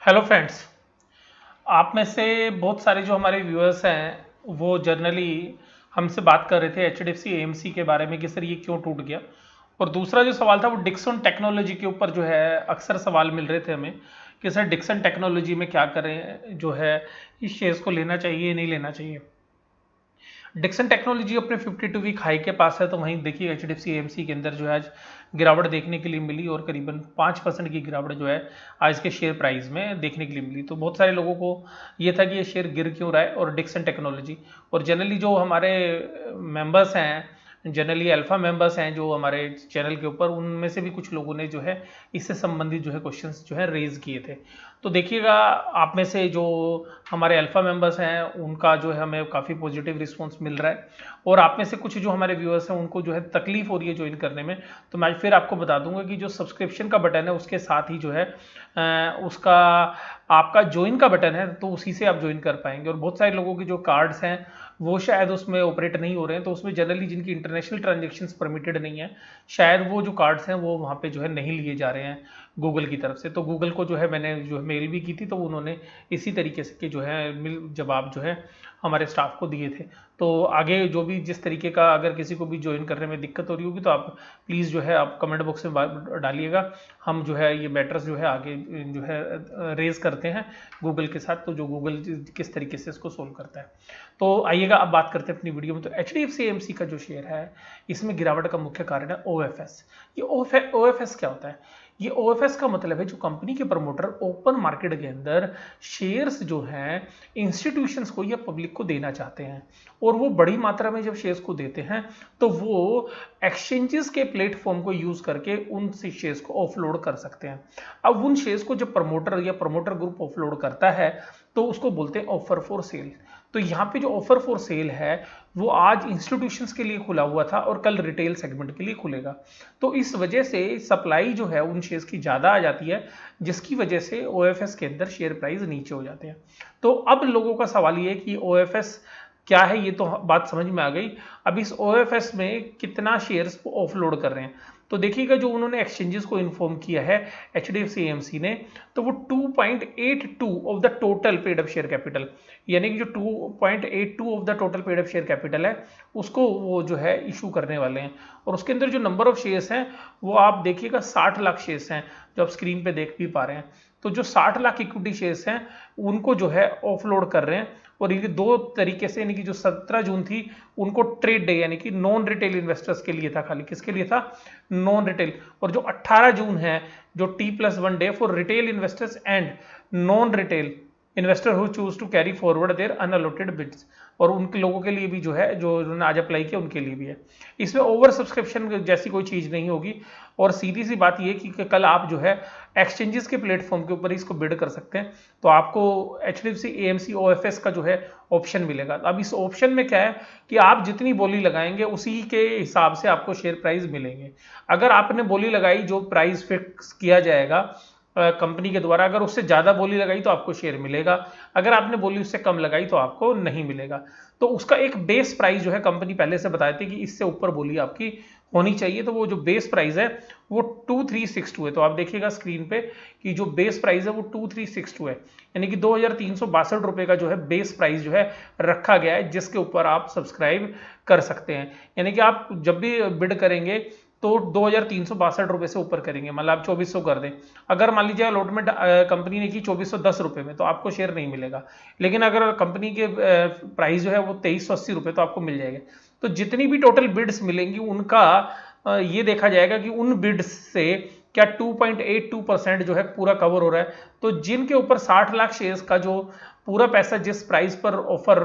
Hello friends. आप में से बहुत सारे जो हमारे व्यूअर्स हैं वो जनरली हमसे बात कर रहे थे एचडीएफसी एएमसी के बारे में कि सर ये क्यों टूट गया। और दूसरा जो सवाल था वो डिक्सन टेक्नोलॉजी के ऊपर जो है अक्सर सवाल मिल रहे थे हमें कि सर डिक्सन टेक्नोलॉजी में क्या करें, जो है इस शेयर्स को लेना चाहिए नहीं लेना चाहिए। डिक्सन टेक्नोलॉजी अपने 52 वीक हाई के पास है, तो वहीं देखिए एचडीएफसी एएमसी के अंदर जो है आज गिरावट देखने के लिए मिली और करीबन 5% की गिरावट जो है आज के शेयर प्राइस में देखने के लिए मिली। तो बहुत सारे लोगों को ये था कि ये शेयर गिर क्यों रहा है, और डिक्सन टेक्नोलॉजी और जनरली जो हमारे मेंबर्स हैं, जनरली अल्फा मेंबर्स हैं जो हमारे चैनल के ऊपर, उनमें से भी कुछ लोगों ने जो है इससे संबंधित जो है क्वेश्चंस जो है रेज किए थे। तो देखिएगा, आप में से जो हमारे अल्फा मेंबर्स हैं उनका जो है हमें काफ़ी पॉजिटिव रिस्पांस मिल रहा है, और आप में से कुछ जो हमारे व्यूअर्स हैं उनको जो है तकलीफ हो रही है ज्वाइन करने में। तो मैं फिर आपको बता दूंगा कि जो सब्सक्रिप्शन का बटन है उसके साथ ही जो है उसका आपका ज्वाइन का बटन है, तो उसी से आप ज्वाइन कर पाएंगे। और बहुत सारे लोगों के जो कार्ड्स हैं वो शायद उसमें ऑपरेट नहीं हो रहे हैं, तो उसमें जनरली जिनकी इंटरनेशनल ट्रांजेक्शन्स परमिटेड नहीं है, शायद वो जो कार्ड्स हैं वो वहाँ पे जो है नहीं लिए जा रहे हैं गूगल की तरफ से। तो गूगल को जो है मैंने जो है मेल भी की थी, तो उन्होंने इसी तरीके से के जो है जवाब जो है हमारे स्टाफ को दिए थे। तो आगे जो भी जिस तरीके का अगर किसी को भी ज्वाइन करने में दिक्कत हो रही होगी तो आप प्लीज़ जो है आप कमेंट बॉक्स में डालिएगा। हम जो है ये मैटर्स जो है आगे जो है रेज करते हैं गूगल के साथ, तो जो गूगल किस तरीके से इसको सोल्व करता है। तो आइएगा अब बात करते हैं अपनी वीडियो में। तो H D F C M C का जो शेयर है इसमें गिरावट का मुख्य कारण है ओ एफ एस। ये ओ एफ एस क्या होता है? ये ओएफएस का मतलब है जो कंपनी के प्रमोटर ओपन मार्केट के अंदर शेयर्स जो हैं इंस्टीट्यूशंस को या पब्लिक को देना चाहते हैं, और वो बड़ी मात्रा में जब शेयर्स को देते हैं तो वो एक्सचेंजेस के प्लेटफॉर्म को यूज करके उन शेयर्स को ऑफलोड कर सकते हैं। अब उन शेयर्स को जब प्रमोटर या प्रमोटर ग्रुप ऑफलोड करता है तो उसको बोलते हैं ऑफर फॉर सेल। तो यहाँ पे जो ऑफर फॉर सेल है वो आज इंस्टीट्यूशंस के लिए खुला हुआ था और कल रिटेल सेगमेंट के लिए खुलेगा। तो इस वजह से सप्लाई जो है उन शेयर्स की ज़्यादा आ जाती है, जिसकी वजह से ओएफएस के अंदर शेयर प्राइस नीचे हो जाते हैं। तो अब लोगों का सवाल ये है कि ओएफएस क्या है, ये तो बात समझ में आ गई। अब इस ओएफएस में कितना शेयर्स को ऑफलोड कर रहे हैं, तो देखिएगा जो उन्होंने एक्सचेंजेस को इन्फॉर्म किया है एचडीएफसी एएमसी ने, तो वो 2.82 of the total paid up share capital, यानी कि जो 2.82 of the total paid up share capital है उसको वो जो है इशू करने वाले हैं। और उसके अंदर जो नंबर ऑफ शेयर्स हैं वो आप देखिएगा 60 लाख शेयर्स हैं, जो आप स्क्रीन पे देख भी पा रहे हैं। तो जो 60 लाख इक्विटी शेयर्स हैं उनको जो है ऑफलोड कर रहे हैं, और ये दो तरीके से, यानी कि जो 17 जून थी उनको ट्रेड डे यानी कि नॉन रिटेल इन्वेस्टर्स के लिए था, खाली किसके लिए था? Non retail. और जो 18 जून है जो T+1 day for retail investors and non retail investor who choose to carry forward their unallotted bids, और उनके लोगों के लिए भी जो है जो उन्होंने आज अप्लाई किया उनके लिए भी है। इसमें ओवर सब्सक्रिप्शन जैसी कोई चीज़ नहीं होगी, और सीधी सी बात ये कि कल आप जो है एक्सचेंजेस के प्लेटफॉर्म के ऊपर इसको बिड कर सकते हैं, तो आपको एचडीएफसी एएमसी ओएफएस का जो है ऑप्शन मिलेगा। अब इस ऑप्शन में क्या है कि आप जितनी बोली लगाएंगे उसी के हिसाब से आपको शेयर प्राइस मिलेंगे। अगर आपने बोली लगाई जो प्राइस फिक्स किया जाएगा कंपनी के द्वारा, अगर उससे ज़्यादा बोली लगाई तो आपको शेयर मिलेगा, अगर आपने बोली उससे कम लगाई तो आपको नहीं मिलेगा। तो उसका एक बेस प्राइस जो है कंपनी पहले से बताती है कि इससे ऊपर बोली आपकी होनी चाहिए, तो वो जो बेस प्राइस है वो 2362 है। तो आप देखिएगा स्क्रीन पे कि जो बेस प्राइस है वो 2362 है, यानी कि 2362 रुपए का जो है बेस प्राइस जो है रखा गया है, जिसके ऊपर आप सब्सक्राइब कर सकते हैं। यानी कि आप जब भी बिड करेंगे तो 2362 रुपए से ऊपर करेंगे, मतलब आप 2400 कर दें। अगर मान लीजिए अलॉटमेंट कंपनी ने की 2410 रुपए में तो आपको शेयर नहीं मिलेगा, लेकिन अगर कंपनी के प्राइस जो है वो 2380 रुपए तो आपको मिल जाएगा। तो जितनी भी टोटल बिड्स मिलेंगी उनका ये देखा जाएगा कि उन बिड्स से क्या 2.82% जो है पूरा कवर हो रहा है। तो जिनके ऊपर 60 लाख शेयर्स का जो पूरा पैसा जिस प्राइस पर ऑफर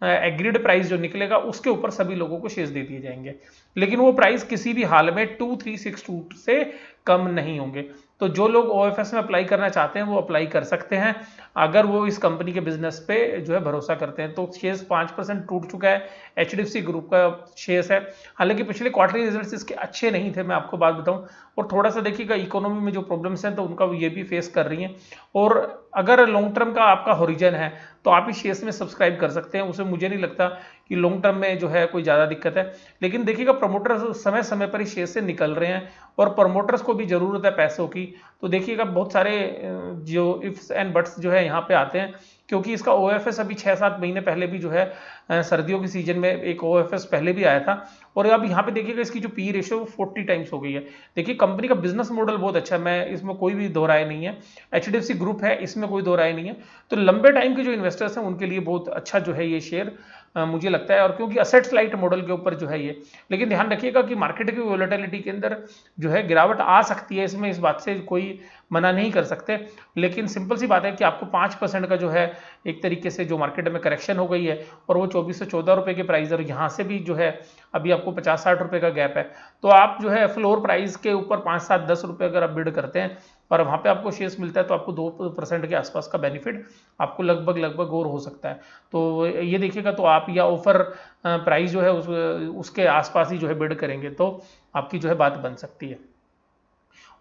एग्रीड प्राइस जो निकलेगा उसके ऊपर सभी लोगों को शेयर्स दे दिए जाएंगे, लेकिन वो प्राइस किसी भी हाल में 2362 से कम नहीं होंगे। तो जो लोग ओएफएस में अप्लाई करना चाहते हैं वो अप्लाई कर सकते हैं, अगर वो इस कंपनी के बिजनेस पे जो है भरोसा करते हैं। तो शेयर्स 5% टूट चुका है, एचडीएफसी ग्रुप का शेयर्स है। हालांकि पिछले क्वार्टरली रिजल्ट्स इसके अच्छे नहीं थे, मैं आपको बात बताऊं, और थोड़ा सा देखिएगा इकोनॉमी में जो प्रॉब्लम्स हैं तो उनका ये भी फेस कर रही हैं। और अगर लॉन्ग टर्म का आपका होरिजन है तो आप इस शेयर्स में सब्सक्राइब कर सकते हैं, उसे मुझे नहीं लगता कि लॉन्ग टर्म में जो है कोई ज़्यादा दिक्कत है। लेकिन देखिएगा प्रमोटर्स समय समय पर इस शेयर से निकल रहे हैं और प्रमोटर्स को भी ज़रूरत है पैसों की, तो देखिएगा बहुत सारे जो इफ्स एंड बट्स जो है यहाँ पे आते हैं, क्योंकि इसका ओएफएस अभी 6-7 महीने पहले भी जो है सर्दियों के सीजन में एक ओएफएस पहले भी आया था, और अब यहाँ पे देखिएगा इसकी जो पी रेशियो 40 टाइम्स हो गई है। देखिए कंपनी का बिजनेस मॉडल बहुत अच्छा है, मैं इसमें कोई भी दो राय नहीं है, एचडीएफसी ग्रुप है इसमें कोई दो राय नहीं है, तो लंबे टाइम के जो इन्वेस्टर्स हैं उनके लिए बहुत अच्छा जो है ये शेयर मुझे लगता है, और क्योंकि असेट्स लाइट मॉडल के ऊपर जो है ये। लेकिन ध्यान रखिएगा कि मार्केट की वोलेटिलिटी के अंदर जो है गिरावट आ सकती है, इसमें इस बात से कोई मना नहीं कर सकते, लेकिन सिंपल सी बात है कि आपको 5% का जो है एक तरीके से जो मार्केट में करेक्शन हो गई है, और वो 24 से 14 रुपए के प्राइस, और यहाँ से भी जो है अभी आपको 50-60 रुपए का गैप है, तो आप जो है फ्लोर प्राइस के ऊपर 5-7-10 रुपए अगर आप बिड करते हैं और वहाँ पे आपको शेयर्स मिलता है तो आपको 2% के आसपास का बेनिफिट आपको लगभग और हो सकता है। तो ये देखिएगा, तो आप या ऑफर प्राइस जो है उसके आसपास ही जो है बिड करेंगे तो आपकी जो है बात बन सकती है।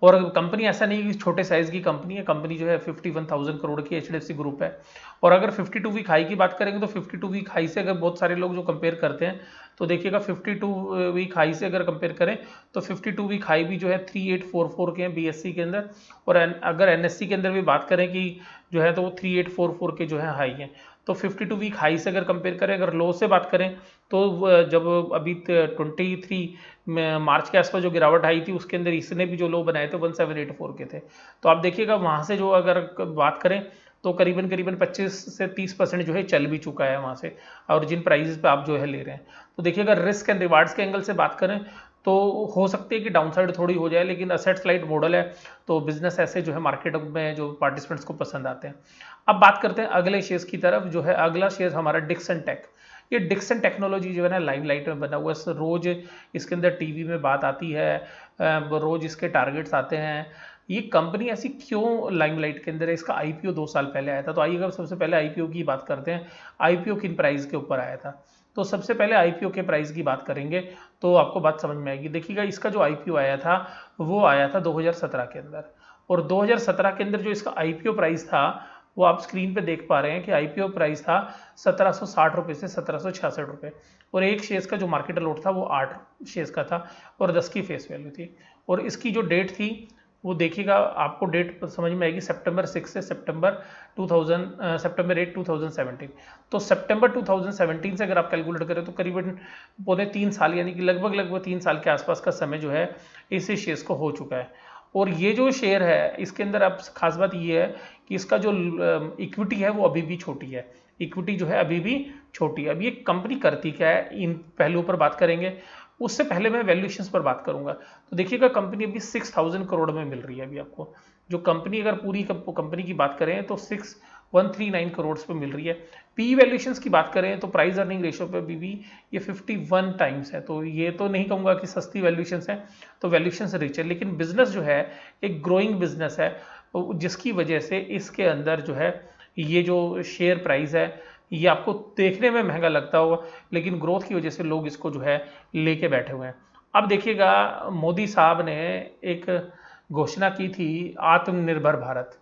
और कंपनी ऐसा नहीं कि छोटे साइज की कंपनी है, कंपनी जो है 51,000 करोड़ की एचडीएफसी ग्रुप है। और अगर 52 वीक हाई की बात करेंगे तो 52 वीक हाई से अगर बहुत सारे लोग जो कंपेयर करते हैं तो देखिएगा 52 वीक हाई से अगर कंपेयर करें तो 52 वीक हाई भी जो है 3844 के हैं बीएससी के अंदर, और अगर एनएससी के अंदर भी बात करें कि जो है तो वो 3844 के जो है हाई हैं। तो 52 वीक हाई से अगर कंपेयर करें, अगर लो से बात करें तो जब अभी 23 मार्च के आसपास जो गिरावट आई थी उसके अंदर इसने भी जो लो बनाए थे 1784 के थे। तो आप देखिएगा वहाँ से जो अगर बात करें तो करीबन करीबन 25 से 30% जो है चल भी चुका है वहाँ से, और जिन प्राइजेस पे आप जो है ले रहे हैं। तो देखिएगा रिस्क एंड रिवार्ड्स के एंगल से बात करें तो हो सकती है कि डाउनसाइड थोड़ी हो जाए, लेकिन असेट्स लाइट मॉडल है तो बिजनेस ऐसे जो है मार्केट में जो पार्टिसिपेंट्स को पसंद आते हैं। अब बात करते हैं अगले शेयर्स की तरफ, जो है अगला शेयर हमारा डिक्सन टेक। ये डिक्सन टेक्नोलॉजी जो है ना लाइमलाइट में बना हुआ है, रोज इसके अंदर टीवी में बात आती है, रोज इसके टारगेट्स आते हैं। ये कंपनी ऐसी क्यों लाइमलाइट के अंदर है? इसका आईपीओ 2 साल पहले आया था, तो आइएगा सबसे पहले आईपीओ की बात करते हैं। आईपीओ किन प्राइस के ऊपर आया था? तो सबसे पहले आईपीओ के प्राइस की बात करेंगे तो आपको बात समझ में आएगी। देखिएगा इसका जो आईपीओ आया था वो आया था 2017 के अंदर, और 2017 के अंदर जो इसका आईपीओ प्राइस था वो आप स्क्रीन पे देख पा रहे हैं कि आईपीओ प्राइस था 1760 रुपये से 1766 रुपये, और एक शेयर्स का जो मार्केट अलॉट था वो 8 शेयर्स का था और 10 की फेस वैल्यू थी। और इसकी जो डेट थी वो देखिएगा, आपको डेट समझ में आएगी, सितंबर 6 से सितंबर 8 2017। तो सितंबर 2017 से अगर आप कैलकुलेट करें तो करीबन 3.5 साल, यानी कि लगभग 3 साल के आसपास का समय जो है इसी शेयर्स को हो चुका है। और ये जो शेयर है इसके अंदर अब खास बात ये है कि इसका जो इक्विटी है वो अभी भी छोटी है, इक्विटी जो है अभी भी छोटी है। अब ये कंपनी करती क्या है इन पहलुओं पर बात करेंगे, उससे पहले मैं वैल्यूएशंस पर बात करूंगा। तो देखिएगा कंपनी अभी 6000 करोड़ में मिल रही है अभी आपको, जो कंपनी अगर पूरी कंपनी की बात करें तो 6139 करोड़ पे मिल रही है। पी वैल्यूएशंस की बात करें तो प्राइस अर्निंग रेशियो पे भी ये 51 टाइम्स है, तो ये तो नहीं कहूंगा कि सस्ती वैल्यूएशंस है, तो वैल्यूएशंस रिच है, लेकिन बिजनेस जो है एक ग्रोइंग बिजनेस है, जिसकी वजह से इसके अंदर जो है ये जो शेयर प्राइस है ये आपको देखने में महंगा लगता होगा, लेकिन ग्रोथ की वजह से लोग इसको जो है लेके बैठे हुए हैं। अब देखिएगा मोदी साहब ने एक घोषणा की थी आत्मनिर्भर भारत,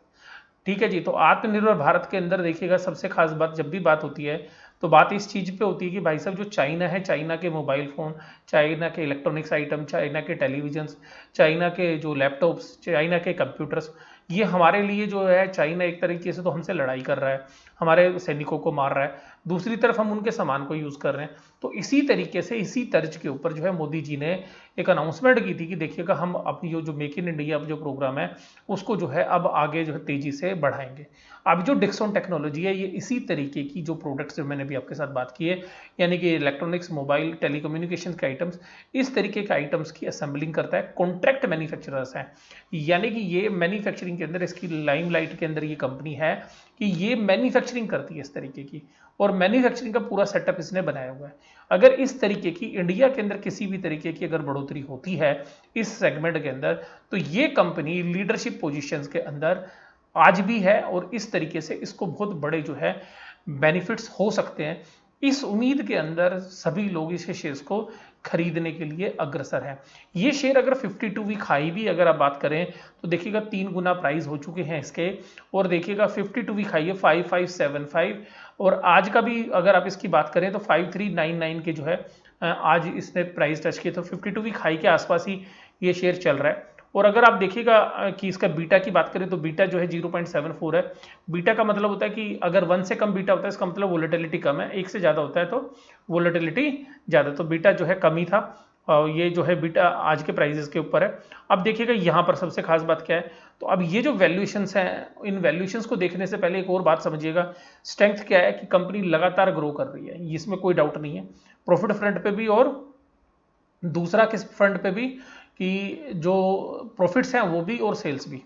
ठीक है जी। तो आत्मनिर्भर भारत के अंदर देखिएगा सबसे खास बात जब भी बात होती है तो बात इस चीज़ पे होती है कि भाई साहब जो चाइना है, चाइना के मोबाइल फ़ोन, चाइना के इलेक्ट्रॉनिक्स आइटम, चाइना के टेलीविजन्स, चाइना के जो लैपटॉप्स, चाइना के कंप्यूटर्स, ये हमारे लिए जो है चाइना एक तरीके से तो हमसे लड़ाई कर रहा है, हमारे सैनिकों को मार रहा है, दूसरी तरफ हम उनके सामान को यूज़ कर रहे हैं। तो इसी तरीके से इसी तर्ज के ऊपर जो है मोदी जी ने एक अनाउंसमेंट की थी कि देखिएगा हम अपनी जो मेक इन इंडिया जो प्रोग्राम है उसको जो है अब आगे जो है तेजी से बढ़ाएंगे। अब जो डिक्सन टेक्नोलॉजी है ये इसी तरीके की जो प्रोडक्ट्स जो मैंने भी आपके साथ बात की है, यानी कि इलेक्ट्रॉनिक्स, मोबाइल, टेलीकम्युनिकेशन के आइटम्स, इस तरीके के आइटम्स की असेंबलिंग करता है। कॉन्ट्रैक्ट मैन्युफैक्चरर्स हैं, यानी कि ये मैन्युफैक्चरिंग के अंदर इसकी लाइमलाइट के अंदर ये कंपनी है कि ये मैन्युफैक्चरिंग करती है इस तरीके की, और मैन्युफैक्चरिंग का पूरा सेटअप इसने बनाया हुआ है। अगर इस तरीके की इंडिया के अंदर किसी भी तरीके की अगर बढ़ोतरी होती है इस सेगमेंट के अंदर तो ये कंपनी लीडरशिप पोजीशंस के अंदर आज भी है, और इस तरीके से इसको बहुत बड़े जो है बेनिफिट्स हो सकते हैं। इस उम्मीद के अंदर सभी लोग इस शेयर्स को खरीदने के लिए अग्रसर है। ये शेयर अगर 52 वीक हाई भी अगर आप बात करें तो देखिएगा 3 गुना प्राइस हो चुके हैं इसके, और देखिएगा 52 वीक हाई है 5575, और आज का भी अगर आप इसकी बात करें तो 5399 के जो है आज इसने प्राइस टच किया, तो 52 वीक हाई के आसपास ही ये शेयर चल रहा है। और अगर आप देखिएगा कि इसका बीटा की बात करें तो बीटा जो है 0.74 है। बीटा का मतलब होता है कि अगर 1 से कम बीटा होता है इसका मतलब वोलेटिलिटी कम है, 1 से ज़्यादा होता है तो वोलेटिलिटी ज़्यादा, तो बीटा जो है कम ही था। और ये जो है बीटा आज के प्राइजेस के ऊपर है। अब देखिएगा यहाँ पर सबसे खास बात क्या है, तो अब ये जो वैल्यूएशंस हैं, इन वैल्यूएशंस को देखने से पहले एक और बात समझिएगा, स्ट्रेंथ क्या है कि कंपनी लगातार ग्रो कर रही है, इसमें कोई डाउट नहीं है, प्रॉफिट फ्रंट पे भी और दूसरा किस फ्रंट पे भी, कि जो प्रॉफिट्स हैं वो भी और सेल्स भी।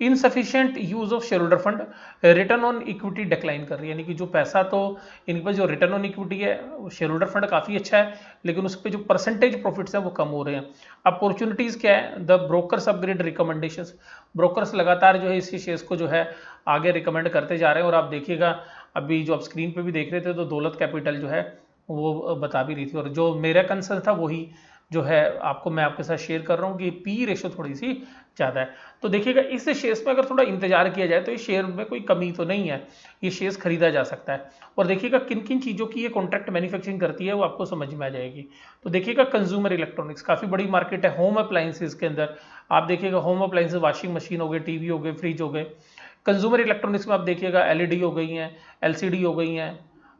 Insufficient use of share holder fund, return on equity decline कर रही है, यानी कि जो पैसा तो इनके पास जो रिटर्न ऑन इक्विटी है शेयर होल्डर फंड काफ़ी अच्छा है, लेकिन उस पर जो परसेंटेज प्रॉफिट्स हैं वो कम हो रहे हैं। अपॉर्चुनिटीज़ क्या है, the brokers upgrade recommendations, brokers लगातार जो है इसी शेयर्स को जो है आगे रिकमेंड करते जा रहे हैं। और आप देखिएगा अभी जो आप स्क्रीन पे भी देख रहे थे तो दौलत कैपिटल जो है वो बता भी रही थी, और जो मेरा कंसर्न था वही जो है आपको मैं आपके साथ शेयर कर रहा हूँ कि पी रेशो थोड़ी सी ज़्यादा है। तो देखिएगा इस शेयर्स में अगर थोड़ा इंतजार किया जाए तो ये शेयर में कोई कमी तो नहीं है, ये शेयर्स खरीदा जा सकता है। और देखिएगा किन किन चीज़ों की ये कॉन्ट्रैक्ट मैन्युफैक्चरिंग करती है वो आपको समझ में आ जाएगी। तो देखिएगा कंज्यूमर इलेक्ट्रॉनिक्स काफ़ी बड़ी मार्केट है, होम अप्लायंसेज के अंदर आप देखिएगा होम अप्लायंसेज वॉशिंग मशीन हो गए, टीवी हो गए, फ्रिज हो गए। कंज्यूमर इलेक्ट्रॉनिक्स में आप देखिएगा एलईडी हो गई हैं, एलसीडी हो गई हैं,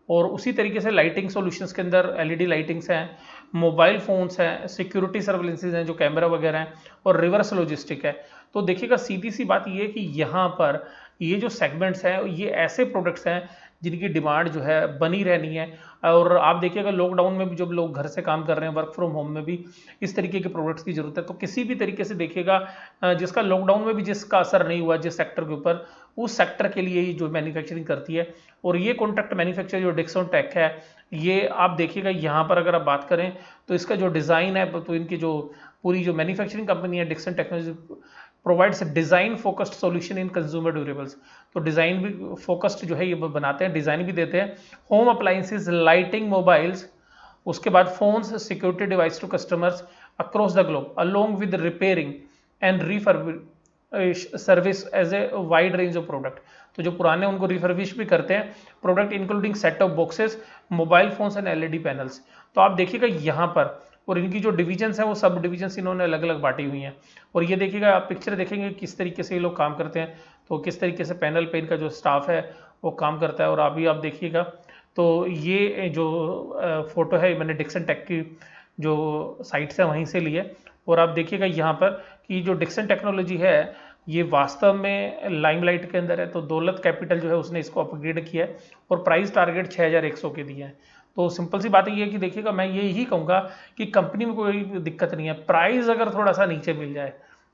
और उसी तरीके से लाइटिंग सॉल्यूशंस के अंदर एलईडी लाइटिंग्स हैं, मोबाइल फोन्स हैं, सिक्योरिटी सर्विलेंसेज हैं जो कैमरा वगैरह हैं, और रिवर्स लॉजिस्टिक है। तो देखिएगा सीधी सी बात ये है कि यहाँ पर ये जो सेगमेंट्स हैं ये ऐसे प्रोडक्ट्स हैं जिनकी डिमांड जो है बनी रहनी है। और आप देखिएगा लॉकडाउन में भी जब लोग घर से काम कर रहे हैं, वर्क फ्रॉम होम में भी इस तरीके के प्रोडक्ट्स की जरूरत है। तो किसी भी तरीके से देखिएगा जिसका लॉकडाउन में भी जिसका असर नहीं हुआ जिस सेक्टर के ऊपर, उस सेक्टर के लिए ही जो मैन्युफैक्चरिंग करती है। और ये कॉन्ट्रैक्ट मैन्युफैक्चर जो डिक्सन टेक है, ये आप देखिएगा यहाँ पर अगर आप बात करें तो इसका जो डिज़ाइन है, तो इनकी जो पूरी जो मैन्युफैक्चरिंग कंपनी है Dixon technology provides design focused solution in consumer durables. तो डिज़ाइन भी फोकस्ड जो है ये बनाते हैं, डिज़ाइन भी देते हैं, होम अप्लायंसेज, लाइटिंग, मोबाइल्स, उसके बाद phones, security device to customers across the globe along with repairing and service as a wide range of product. तो जो पुराने उनको रिफर्बिश भी करते हैं product including set of boxes, mobile phones and LED panels. तो आप देखिएगा यहाँ पर, और इनकी जो डिवीजन्स हैं वो सब डिवीजन्स इन्होंने अलग अलग बांटी हुई हैं। और ये देखिएगा आप पिक्चर देखेंगे किस तरीके से ये लोग काम करते हैं, तो किस तरीके से पैनल पे इनका जो स्टाफ है वो काम करता है। और अभी आप देखिएगा तो ये जो फोटो है मैंने डिक्सन टेक की जो साइट से वहीं से ली है। और आप देखिएगा यहाँ पर कि जो डिक्सन टेक्नोलॉजी है ये वास्तव में लाइमलाइट के अंदर है। तो दौलत कैपिटल जो है उसने इसको अपग्रेड किया है और प्राइस टारगेट 6100 के दिए हैं। तो सिंपल सी बात ये है कि देखिएगा मैं ये ही कहूँगा कि कंपनी में कोई दिक्कत नहीं है, प्राइस अगर थोड़ा सा नीचे मिल जाए,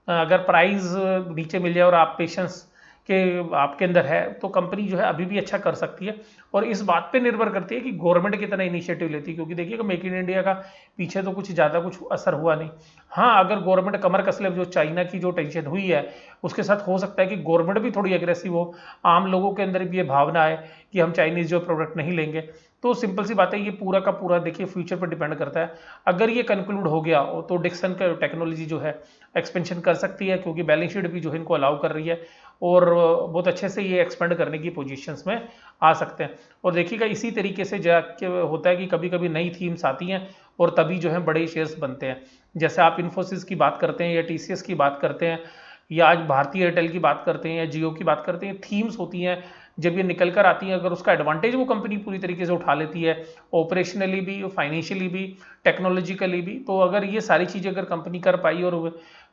अगर प्राइस नीचे मिल जाए और आप पेशेंस के आपके अंदर है तो कंपनी जो है अभी भी अच्छा कर सकती है। और इस बात पे निर्भर करती है कि गवर्नमेंट कितना इनिशिएटिव लेती है, क्योंकि देखिएगा मेक इन इंडिया का पीछे तो कुछ ज़्यादा कुछ असर हुआ नहीं। हाँ, अगर गवर्नमेंट कमर कस ले, जो चाइना की जो टेंशन हुई है उसके साथ हो सकता है कि गवर्नमेंट भी थोड़ी एग्रेसिव हो, आम लोगों के अंदर भी ये भावना है कि हम चाइनीज़ जो प्रोडक्ट नहीं लेंगे। तो सिंपल सी बात है, ये पूरा का पूरा देखिए फ्यूचर पर डिपेंड करता है। अगर ये कंक्लूड हो गया तो डिक्सन का टेक्नोलॉजी जो है एक्सपेंशन कर सकती है, क्योंकि बैलेंस शीट भी जो है इनको अलाउ कर रही है और बहुत अच्छे से ये एक्सपेंड करने की पोजीशंस में आ सकते हैं। और देखिएगा इसी तरीके से जाके होता है कि कभी कभी नई थीम्स आती हैं और तभी जो है बड़े शेयर्स बनते हैं। जैसे आप इन्फोसिस की बात करते हैं या टीसीएस की बात करते हैं या आज भारतीय एयरटेल की बात करते हैं या जियो की बात करते हैं, थीम्स होती हैं, जब ये निकल कर आती है अगर उसका एडवांटेज वो कंपनी पूरी तरीके से उठा लेती है, ऑपरेशनली भी, फाइनेंशियली भी, टेक्नोलॉजिकली भी, तो अगर ये सारी चीज़ें अगर कंपनी कर पाई और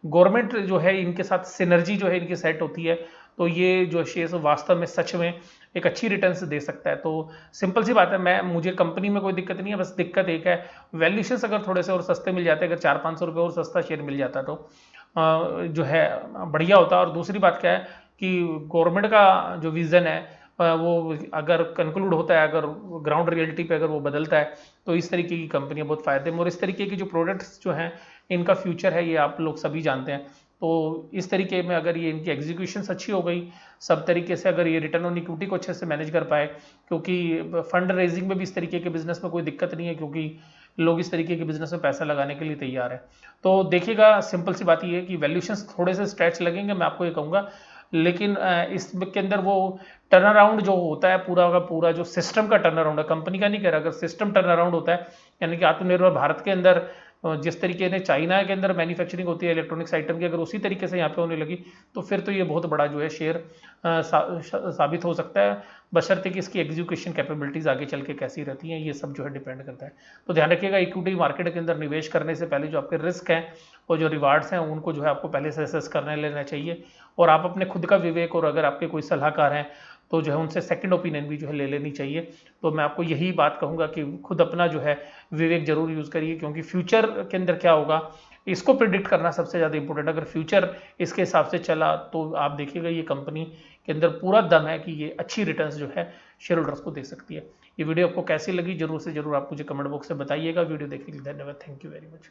गवर्नमेंट जो है इनके साथ सिनर्जी जो है इनकी सेट होती है, तो ये जो शेयर्स वास्तव में सच में एक अच्छी रिटर्न्स दे सकता है। तो सिंपल सी बात है, मुझे कंपनी में कोई दिक्कत नहीं है, बस दिक्कत एक है वैल्यूएशंस अगर थोड़े से और सस्ते मिल जाते, अगर 400-500 रुपये और सस्ता शेयर मिल जाता तो जो है बढ़िया होता। और दूसरी बात क्या है कि गवर्नमेंट का जो विज़न है वो अगर कंक्लूड होता है, अगर ग्राउंड रियलिटी पे अगर वो बदलता है तो इस तरीके की कंपनियां बहुत फायदे में, और इस तरीके की जो प्रोडक्ट्स जो हैं इनका फ्यूचर है ये आप लोग सभी जानते हैं। तो इस तरीके में अगर ये इनकी एग्जीक्यूशन अच्छी हो गई, सब तरीके से अगर ये रिटर्न ऑन इक्विटी को अच्छे से मैनेज कर पाए, क्योंकि फंड रेजिंग में भी इस तरीके के बिजनेस में कोई दिक्कत नहीं है, क्योंकि लोग इस तरीके के बिजनेस में पैसा लगाने के लिए तैयार है। तो देखिएगा, सिंपल सी बात ये है कि वैल्यूएशंस थोड़े से स्ट्रेच लगेंगे, मैं आपको ये कहूँगा, लेकिन इसके अंदर वो टर्न अराउंड जो होता है, पूरा का पूरा जो सिस्टम का टर्न अराउंड है, कंपनी का नहीं कह रहा, अगर सिस्टम टर्न अराउंड होता है, यानी कि आत्मनिर्भर भारत के अंदर जिस तरीके से चाइना के अंदर मैन्युफैक्चरिंग होती है इलेक्ट्रॉनिक्स आइटम की, अगर उसी तरीके से यहाँ पे होने लगी तो फिर तो ये बहुत बड़ा जो है शेयर साबित हो सकता है, बशर्ते कि इसकी एग्जीक्यूशन कैपेबिलिटीज आगे चल के कैसी रहती हैं, ये सब जो है डिपेंड करता है। तो ध्यान रखिएगा, इक्विटी मार्केट के अंदर निवेश करने से पहले जो आपके रिस्क हैं और जो रिवार्ड्स हैं उनको जो है आपको पहले से असेस करने लेना चाहिए, और आप अपने खुद का विवेक, और अगर आपके कोई सलाहकार हैं तो जो है उनसे सेकंड ओपिनियन भी जो है ले लेनी चाहिए। तो मैं आपको यही बात कहूँगा कि खुद अपना जो है विवेक जरूर यूज़ करिए, क्योंकि फ्यूचर के अंदर क्या होगा इसको प्रिडिक्ट करना सबसे ज़्यादा इंपॉर्टेंट। अगर फ्यूचर इसके हिसाब से चला तो आप देखिएगा ये कंपनी के अंदर पूरा दम है कि ये अच्छी रिटर्न्स जो है शेयर होल्डर्स को दे सकती है। ये वीडियो आपको कैसी लगी जरूर से जरूर आप मुझे कमेंट बॉक्स में बताइएगा। वीडियो देखने के लिए धन्यवाद। Thank you very much.